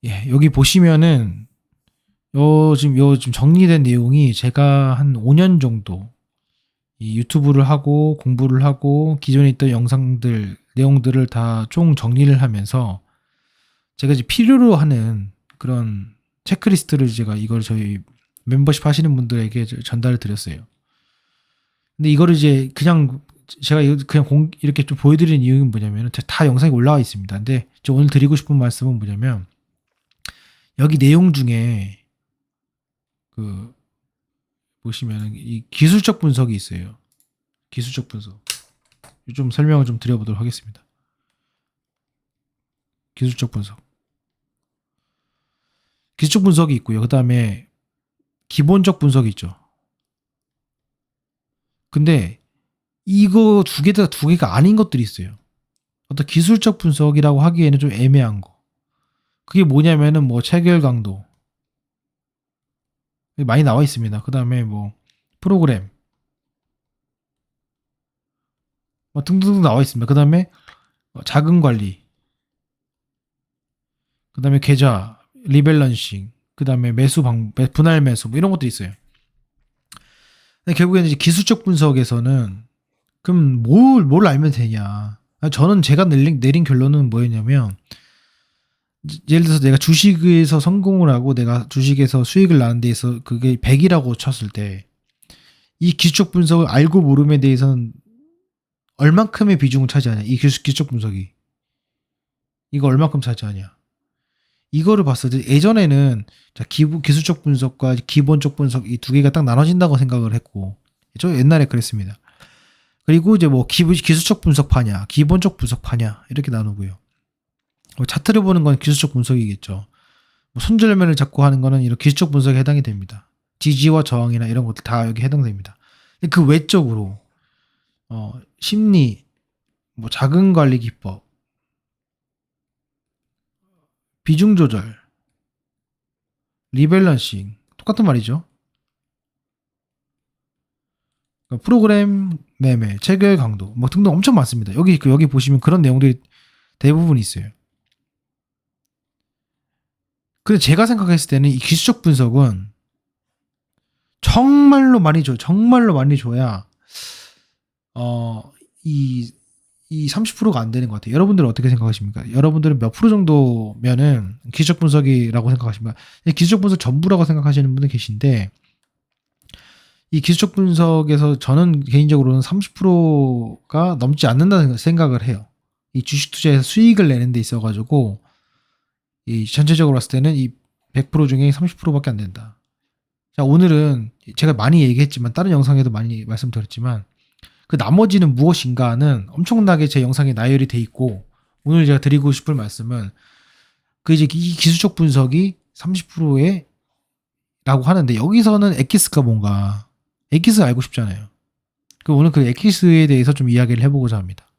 예, 여기 보시면은 지금 정리된 내용이 제가 한 5년 정도 이 유튜브를 하고 공부를 하고 기존에 있던 영상들 내용들을 다 총 정리를 하면서 제가 이제 필요로 하는 그런 체크리스트를 제가 이걸 저희 멤버십 하시는 분들에게 전달을 드렸어요. 근데 이거를 이제 그냥 제가 그냥 이렇게 좀 보여드리는 이유는 뭐냐면 다 영상이 올라와 있습니다. 근데 저 오늘 드리고 싶은 말씀은 뭐냐면 여기 내용 중에 그 보시면 이 기술적 분석이 있어요. 기술적 분석. 좀 설명을 좀 드려보도록 하겠습니다. 기술적 분석. 기술적 분석이 있고요. 그 다음에 기본적 분석이 있죠. 근데 이거 두 개가 아닌 것들이 있어요. 어떤 기술적 분석이라고 하기에는 좀 애매한 거. 그게 뭐냐면은 뭐 체결 강도. 많이 나와 있습니다. 그 다음에 뭐 프로그램. 뭐 등등등 나와 있습니다. 그 다음에 자금 관리. 그 다음에 계좌, 리밸런싱. 그 다음에 분할 매수 뭐 이런 것들이 있어요. 근데 결국에는 이제 기술적 분석에서는 그럼 뭘 알면 되냐. 저는 제가 내린 결론은 뭐였냐면 예를 들어서 내가 주식에서 성공을 하고 내가 주식에서 수익을 나는 데 있어 그게 100이라고 쳤을 때 이 기술적 분석을 알고 모름에 대해서는 얼만큼의 비중을 차지하냐. 이 기술적 분석이. 이거 얼만큼 차지하냐. 이거를 봤을 때 예전에는 기술적 분석과 기본적 분석 이 두 개가 딱 나눠진다고 생각을 했고 저 옛날에 그랬습니다. 그리고 이제 뭐 기술적 분석파냐, 기본적 분석파냐 이렇게 나누고요. 차트를 보는 건 기술적 분석이겠죠. 뭐 손절면을 잡고 하는 거는 이런 기술적 분석에 해당이 됩니다. 지지와 저항이나 이런 것들 다 여기 해당됩니다. 근데 그 외적으로 심리, 뭐 자금 관리 기법, 비중 조절, 리밸런싱 똑같은 말이죠. 그러니까 프로그램 매매, 체결 강도 뭐 등등 엄청 많습니다. 여기 보시면 그런 내용들이 대부분 있어요. 근데 제가 생각했을 때는 이 기술적 분석은 정말로 많이 줘야 이 30%가 안 되는 것 같아요. 여러분들은 어떻게 생각하십니까? 여러분들은 몇 프로 정도면은 기술적 분석이라고 생각하십니까? 기술적 분석 전부라고 생각하시는 분들 계신데 이 기술적 분석에서 저는 개인적으로는 30%가 넘지 않는다는 생각을 해요. 이 주식 투자에서 수익을 내는 데 있어가지고 이 전체적으로 봤을 때는 이 100% 중에 30%밖에 안 된다. 자, 오늘은 제가 많이 얘기했지만 다른 영상에도 많이 말씀드렸지만 그 나머지는 무엇인가는 엄청나게 제 영상에 나열이 돼 있고 오늘 제가 드리고 싶을 말씀은 그 이제 이 기술적 분석이 30%에 라고 하는데 여기서는 엑기스가 뭔가 엑기스 알고 싶잖아요. 오늘 그 엑기스에 대해서 좀 이야기를 해보고자 합니다.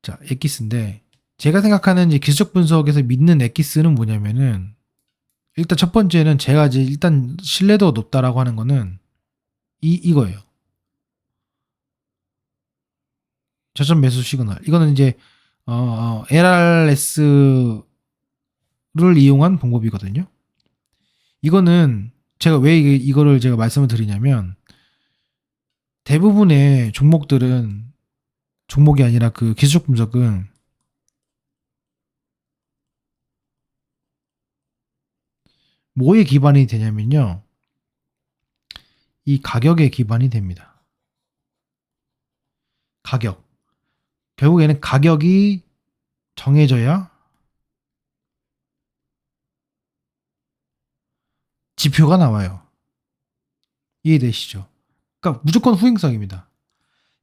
자, 엑기스인데 제가 생각하는 이제 기술적 분석에서 믿는 엑기스는 뭐냐면은 일단 첫 번째는 제가 이제 일단 신뢰도가 높다라고 하는 거는 이거예요. 저점 매수 시그널. 이거는 이제 LRS를 이용한 방법이거든요. 이거는 제가 왜 이거를 제가 말씀을 드리냐면 대부분의 종목이 아니라 그 기술적 분석은 뭐에 기반이 되냐면요. 이 가격에 기반이 됩니다. 가격. 결국에는 가격이 정해져야 지표가 나와요. 이해되시죠? 그러니까 무조건 후행성입니다.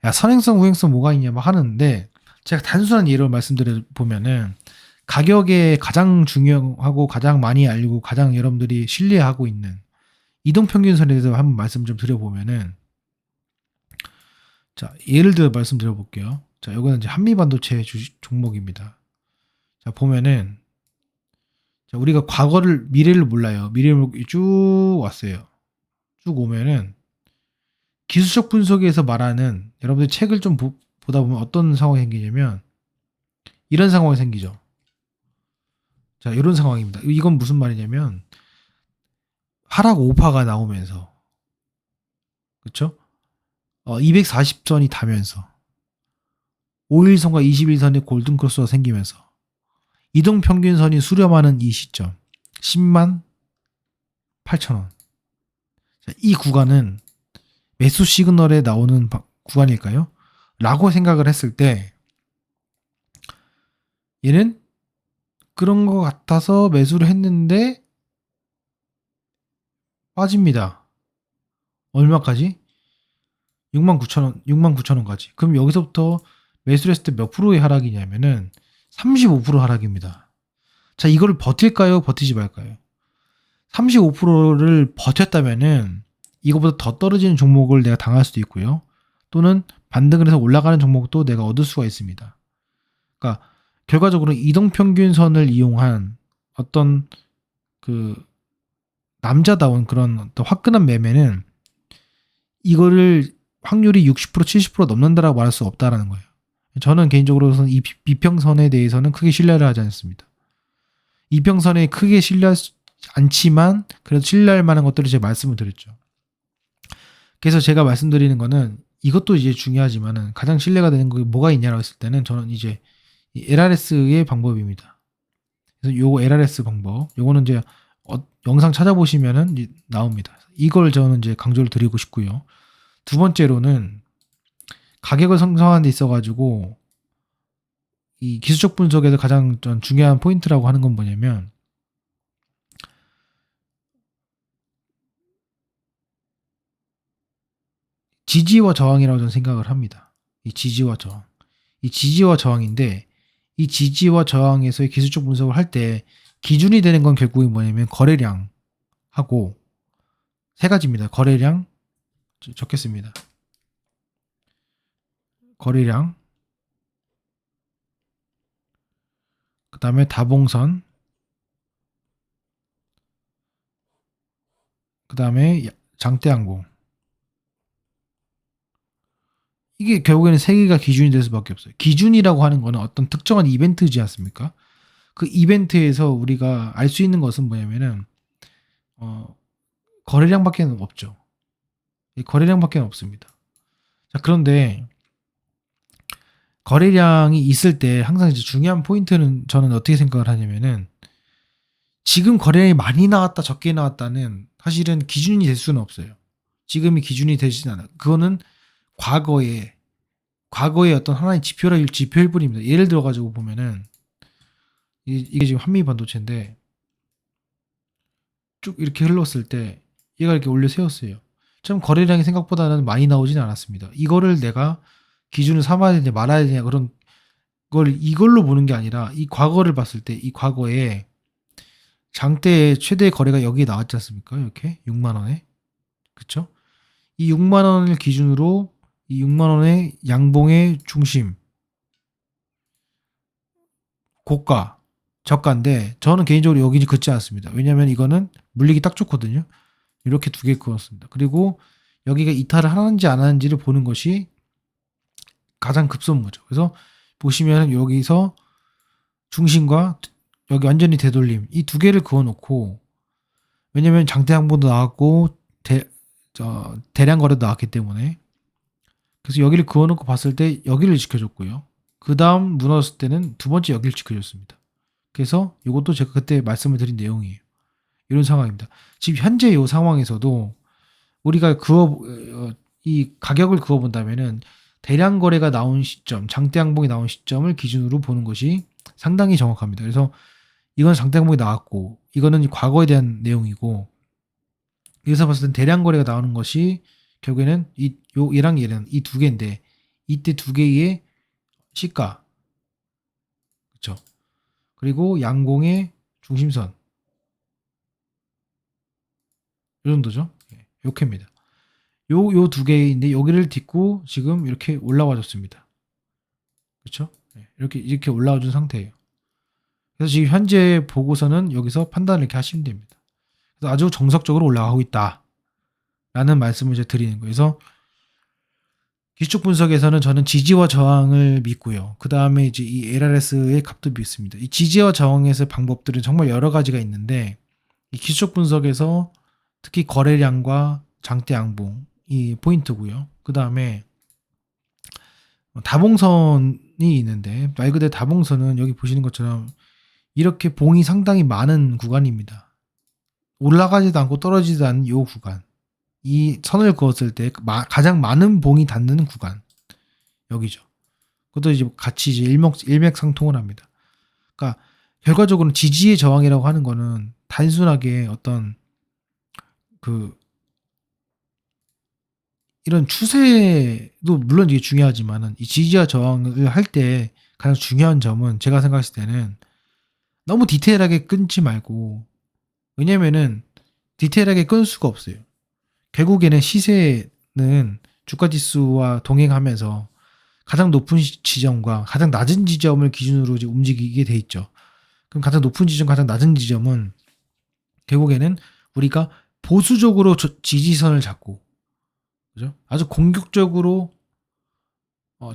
야, 선행성, 후행성 뭐가 있냐 막 하는데 제가 단순한 예로 말씀드려 보면은 가격에 가장 중요하고 가장 많이 알리고 가장 여러분들이 신뢰하고 있는 이동평균선에 대해서 한번 말씀 좀 드려보면은 자, 예를 들어 말씀드려 볼게요. 자, 이거는 이제 한미반도체 종목입니다. 자, 보면은 자, 우리가 미래를 몰라요. 미래를 쭉 왔어요. 쭉 오면은 기술적 분석에서 말하는 여러분들 책을 좀 보다 보면 어떤 상황이 생기냐면 이런 상황이 생기죠. 자, 이런 상황입니다. 이건 무슨 말이냐면 하락 5파가 나오면서 그쵸? 240선이 닿으면서 5일선과 21선의 골든크로스가 생기면서 이동평균선이 수렴하는 이 시점 10만 8천원. 이 구간은 매수 시그널에 나오는 구간일까요? 라고 생각을 했을 때 얘는 그런 것 같아서 매수를 했는데 빠집니다. 얼마까지? 69,000원, 69,000원까지. 그럼 여기서부터 매수를 했을 때 몇 프로의 하락이냐면은 35% 하락입니다. 자, 이거를 버틸까요? 버티지 말까요? 35%를 버텼다면은 이거보다 더 떨어지는 종목을 내가 당할 수도 있고요. 또는 반등을 해서 올라가는 종목도 내가 얻을 수가 있습니다. 그러니까 결과적으로 이동평균선을 이용한 어떤 그 남자다운 그런 어떤 화끈한 매매는 이거를 확률이 60% 70% 넘는다라고 말할 수 없다라는 거예요. 저는 개인적으로는 이 비평선에 대해서는 크게 신뢰를 하지 않습니다. 이평선에 크게 신뢰하지 않지만 그래도 신뢰할 만한 것들을 제가 말씀을 드렸죠. 그래서 제가 말씀드리는 거는 이것도 이제 중요하지만은 가장 신뢰가 되는 게 뭐가 있냐라고 했을 때는 저는 이제 LRS의 방법입니다. 그래서 요거 LRS 방법, 요거는 이제 영상 찾아보시면은 이제 나옵니다. 이걸 저는 이제 강조를 드리고 싶고요. 두 번째로는 가격을 형성하는 데 있어가지고 이 기술적 분석에서 가장 전 중요한 포인트라고 하는 건 뭐냐면 지지와 저항이라고 저는 생각을 합니다. 이 지지와 저항. 이 지지와 저항인데 이 지지와 저항에서의 기술적 분석을 할 때 기준이 되는 건 결국은 뭐냐면 거래량하고 세 가지입니다. 거래량 적겠습니다. 거래량, 그 다음에 다봉선, 그 다음에 장대양봉. 이게 결국에는 세 개가 기준이 될 수밖에 없어요. 기준이라고 하는 거는 어떤 특정한 이벤트지 않습니까? 그 이벤트에서 우리가 알 수 있는 것은 뭐냐면은 거래량밖에 없죠. 이 거래량밖에 없습니다. 자, 그런데 거래량이 있을 때 항상 이제 중요한 포인트는 저는 어떻게 생각을 하냐면은 지금 거래량이 많이 나왔다 적게 나왔다는 사실은 기준이 될 수는 없어요. 지금이 기준이 되진 않아요. 그거는 과거의 어떤 하나의 지표일 뿐입니다. 예를 들어 가지고 보면은 이게 지금 한미 반도체인데 쭉 이렇게 흘렀을 때 얘가 이렇게 올려 세웠어요. 좀 거래량이 생각보다는 많이 나오진 않았습니다. 이거를 내가 기준을 삼아야 되냐 말아야 되냐 그런 걸 이걸로 보는 게 아니라 이 과거를 봤을 때 이 과거에 장대의 최대 거래가 여기에 나왔지 않습니까? 이렇게 6만 원에. 그쵸? 이 6만 원을 기준으로 이 6만 원의 양봉의 중심 고가 저가인데 저는 개인적으로 여기 긋지 않습니다. 왜냐하면 이거는 물리기 딱 좋거든요. 이렇게 두 개 그었습니다. 그리고 여기가 이탈을 하는지 안 하는지를 보는 것이 가장 급선무죠. 그래서 보시면 여기서 중심과 여기 완전히 되돌림 이 두 개를 그어놓고 왜냐면 장대양봉도 나왔고 대량 거래도 나왔기 때문에 그래서 여기를 그어놓고 봤을 때 여기를 지켜줬고요. 그 다음 무너졌을 때는 두 번째 여기를 지켜줬습니다. 그래서 이것도 제가 그때 말씀을 드린 내용이에요. 이런 상황입니다. 지금 현재 이 상황에서도 우리가 이 가격을 그어본다면은 대량 거래가 나온 시점, 장대양봉이 나온 시점을 기준으로 보는 것이 상당히 정확합니다. 그래서 이건 장대양봉이 나왔고 이거는 과거에 대한 내용이고 여기서 봤을 땐 대량 거래가 나오는 것이 결국에는 얘랑 이 두 개인데 이때 두 개의 시가 그렇죠. 그리고 양봉의 중심선 이 정도죠. 요케입니다. 요 두 개인데 여기를 딛고 지금 이렇게 올라와 줬습니다. 그렇죠? 이렇게 올라와 준 상태예요. 그래서 지금 현재 보고서는 여기서 판단을 이렇게 하시면 됩니다. 그래서 아주 정석적으로 올라가고 있다라는 말씀을 이제 드리는 거예요. 그래서 기술적 분석에서는 저는 지지와 저항을 믿고요. 그 다음에 이제 이 LRS의 값도 믿습니다. 이 지지와 저항에서 방법들은 정말 여러 가지가 있는데, 이 기술적 분석에서 특히 거래량과 장대 양봉이 포인트고요. 그 다음에 다봉선이 있는데, 말 그대로 다봉선은 여기 보시는 것처럼 이렇게 봉이 상당히 많은 구간입니다. 올라가지도 않고 떨어지지도 않는 이 구간. 이 선을 그었을 때 가장 많은 봉이 닿는 구간. 여기죠. 그것도 이제 같이 이제 일맥상통을 합니다. 그러니까 결과적으로는 지지의 저항이라고 하는 거는 단순하게 어떤 그 이런 추세도 물론 이게 중요하지만은 이 지지와 저항을 할 때 가장 중요한 점은 제가 생각했을 때는 너무 디테일하게 끊지 말고, 왜냐면은 디테일하게 끊을 수가 없어요. 결국에는 시세는 주가 지수와 동행하면서 가장 높은 지점과 가장 낮은 지점을 기준으로 이제 움직이게 돼 있죠. 그럼 가장 높은 지점, 가장 낮은 지점은 결국에는 우리가 보수적으로 지지선을 잡고, 그죠? 아주 공격적으로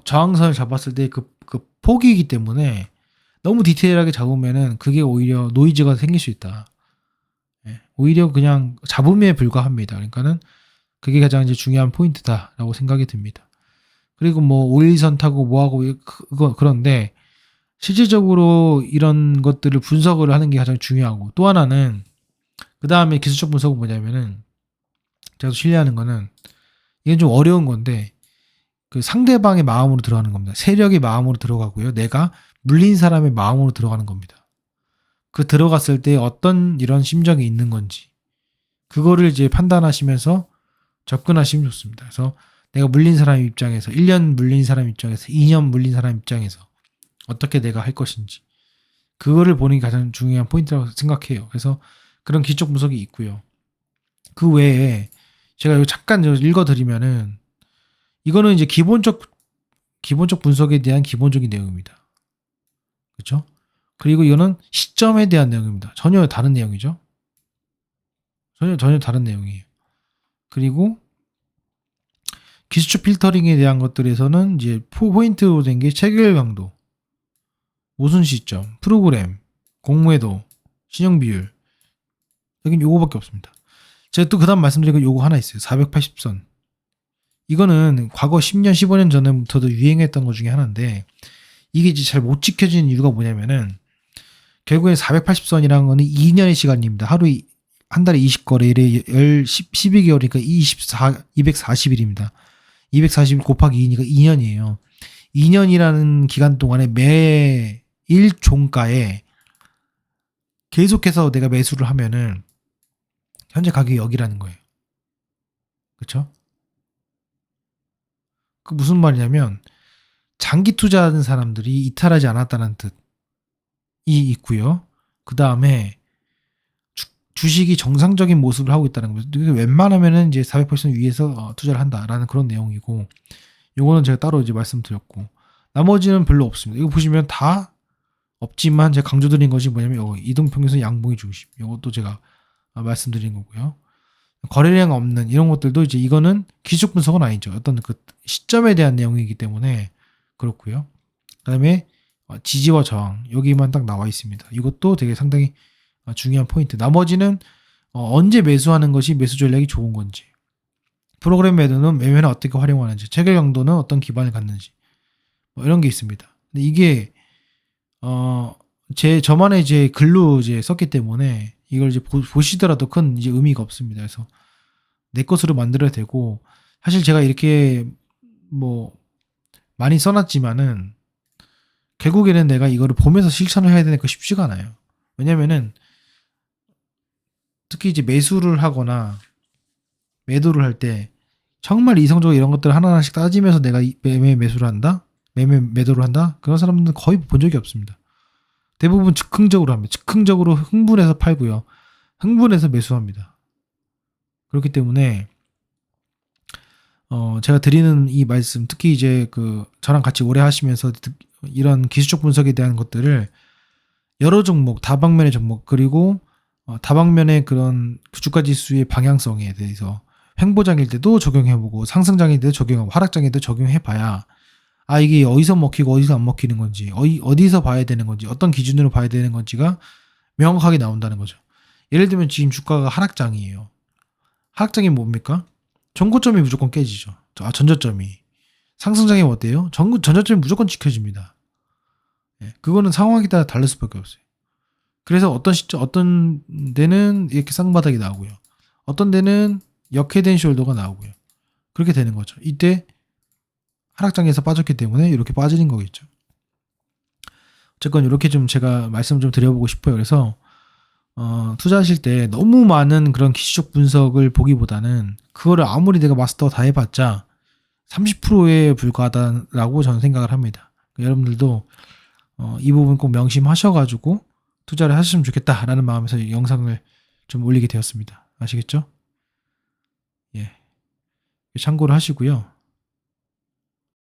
저항선을 잡았을 때 그 폭이기 때문에 너무 디테일하게 잡으면은 그게 오히려 노이즈가 생길 수 있다. 예, 오히려 그냥 잡음에 불과합니다. 그러니까는 그게 가장 이제 중요한 포인트다라고 생각이 듭니다. 그리고 뭐 5일선 타고 뭐하고 그런데 실질적으로 이런 것들을 분석을 하는 게 가장 중요하고, 또 하나는 그 다음에 기술적 분석은 뭐냐면은 제가 신뢰하는 거는, 이건 좀 어려운 건데 그 상대방의 마음으로 들어가는 겁니다. 세력의 마음으로 들어가고요. 내가 물린 사람의 마음으로 들어가는 겁니다. 그 들어갔을 때 어떤 이런 심정이 있는 건지 그거를 이제 판단하시면서 접근하시면 좋습니다. 그래서 내가 물린 사람 입장에서 1년 물린 사람 입장에서 2년 물린 사람 입장에서 어떻게 내가 할 것인지 그거를 보는 게 가장 중요한 포인트라고 생각해요. 그래서 그런 기초적 분석이 있고요. 그 외에 제가 이거 잠깐 읽어드리면은, 이거는 이제 기본적 분석에 대한 기본적인 내용입니다. 그렇죠? 그리고 이거는 시점에 대한 내용입니다. 전혀 다른 내용이죠. 전혀 다른 내용이에요. 그리고 기술적 필터링에 대한 것들에서는 이제 포인트로 된 게 체결 강도, 모순 시점, 프로그램, 공매도, 신용 비율. 여긴 요거밖에 없습니다. 제가 또 그다음 말씀드린 거 요거 하나 있어요. 480선. 이거는 과거 10년, 15년 전부터도 유행했던 것 중에 하나인데, 이게 이제 잘 못 지켜지는 이유가 뭐냐면은, 결국엔 480선이라는 거는 2년의 시간입니다. 한 달에 20거래일에 12개월이니까 240일입니다. 240일 곱하기 2니까 2년이에요. 2년이라는 기간 동안에 매일 종가에 계속해서 내가 매수를 하면은 현재 가격이 여기라는 거예요. 그렇죠? 그 무슨 말이냐면 장기 투자하는 사람들이 이탈하지 않았다는 뜻이 있고요. 그 다음에 주식이 정상적인 모습을 하고 있다는 거죠. 웬만하면은 이제 480선 위에서 투자를 한다라는 그런 내용이고, 요거는 제가 따로 이제 말씀드렸고, 나머지는 별로 없습니다. 이거 보시면 다 없지만 제가 강조드린 것이 뭐냐면 이동평균선 양봉의 중심. 이것도 제가 말씀드린 거고요. 거래량 없는 이런 것들도 이제 이거는 기술적 분석은 아니죠. 어떤 그 시점에 대한 내용이기 때문에 그렇고요. 그다음에 지지와 저항 여기만 딱 나와 있습니다. 이것도 되게 상당히 중요한 포인트. 나머지는 언제 매수하는 것이 매수 전략이 좋은 건지, 프로그램 매도는 매매는 어떻게 활용하는지, 체결 강도는 어떤 기반을 갖는지, 뭐 이런 게 있습니다. 근데 이게 저만의 이제 글로 이제 썼기 때문에 이걸 이제 보시더라도 큰 이제 의미가 없습니다. 그래서 내 것으로 만들어야 되고, 사실 제가 이렇게 뭐 많이 써놨지만은 결국에는 내가 이거를 보면서 실천을 해야 되니까 쉽지가 않아요. 왜냐면은 특히 이제 매수를 하거나 매도를 할 때 정말 이성적으로 이런 것들 하나하나씩 따지면서 내가 매수를 한다? 매도를 한다? 그런 사람들은 거의 본 적이 없습니다. 대부분 즉흥적으로 합니다. 즉흥적으로 흥분해서 팔고요. 흥분해서 매수합니다. 그렇기 때문에 제가 드리는 이 말씀, 특히 이제 저랑 같이 오래 하시면서 이런 기술적 분석에 대한 것들을 여러 종목, 다방면의 종목, 그리고 다방면의 그런 주가 지수의 방향성에 대해서 횡보장일 때도 적용해보고 상승장일 때도 적용하고 하락장일 때도 적용해봐야 이게 어디서 먹히고 어디서 안 먹히는 건지 어디서 봐야 되는 건지 어떤 기준으로 봐야 되는 건지가 명확하게 나온다는 거죠. 예를 들면 지금 주가가 하락장이에요. 하락장이 뭡니까? 전고점이 무조건 깨지죠. 전저점이. 상승장이 어때요? 전저점이 무조건 지켜집니다. 그거는 상황에 따라 다를 수밖에 없어요. 그래서 어떤 데는 이렇게 쌍바닥이 나오고요. 어떤 데는 역헤드앤 숄더가 나오고요. 그렇게 되는 거죠. 이때 하락장에서 빠졌기 때문에 이렇게 빠지는 거겠죠. 어쨌건 이렇게 좀 제가 말씀 좀 드려보고 싶어요. 그래서 투자하실 때 너무 많은 그런 기술적 분석을 보기보다는 그거를 아무리 내가 마스터 다 해봤자 30%에 불과하다라고 저는 생각을 합니다. 여러분들도 이 부분 꼭 명심하셔가지고 투자를 하셨으면 좋겠다라는 마음에서 이 영상을 좀 올리게 되었습니다. 아시겠죠? 예, 참고를 하시고요.